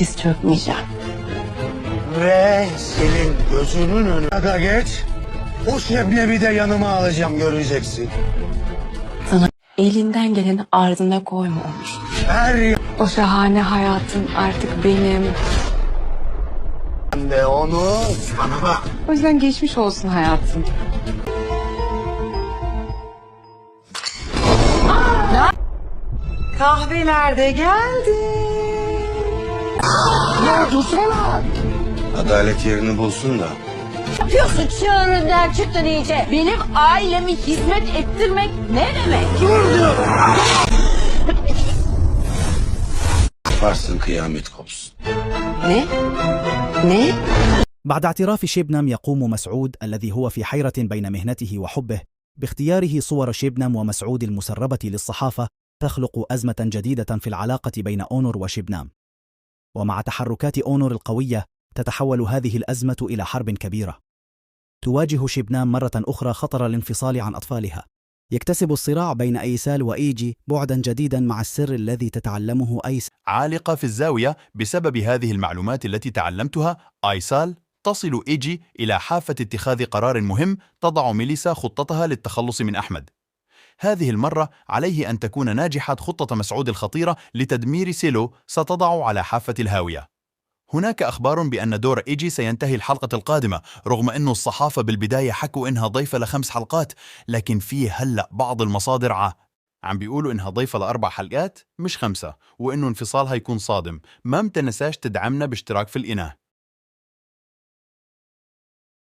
diz çökmeyeceğim. Ve senin gözünün önüne da geç. O Şebnem'i de yanıma alacağım, göreceksin. Sana elinden geleni ardına koyma Onur. Her O şahane hayatın artık benim. yerde onu bana bak. O yüzden geçmiş olsun hayatım. Kahveler de geldi. Ya dursana. Adalet yerini bulsun da. Yapıyorsun, çığırından çıktın iyice. Benim ailemi hizmet ettirmek ne demek? Dur diyorum. Varsın kıyamet kopsun. Ne? Ne? بعد اعتراف شيبنام يقوم مسعود الذي هو في حيرة بين مهنته وحبه باختياره صور شيبنام ومسعود المسربة للصحافة تخلق أزمة جديدة في العلاقة بين أونور وشيبنام. ومع تحركات أونور القوية تتحول هذه الأزمة إلى حرب كبيرة. تواجه شيبنام مرة أخرى خطر الانفصال عن أطفالها. يكتسب الصراع بين أيسال وإيجي بعدا جديدا مع السر الذي تتعلمه أيسال. عالقة في الزاوية بسبب هذه المعلومات التي تعلمتها، أيسال تصل إيجي إلى حافة اتخاذ قرار مهم تضع ميليسا خطتها للتخلص من أحمد. هذه المرة عليه أن تكون ناجحة خطة مسعود الخطيرة لتدمير سيلو ستضع على حافة الهاوية. هناك أخبار بأن دور إيجي سينتهي الحلقة القادمة، رغم أن الصحافة بالبداية حكوا إنها ضيفة ل5 حلقات، لكن في هلأ بعض المصادر عم بيقولوا إنها ضيفة ل4 حلقات مش 5، وإنه انفصالها يكون صادم. ما متنساش تدعمنا باشتراك في القناة.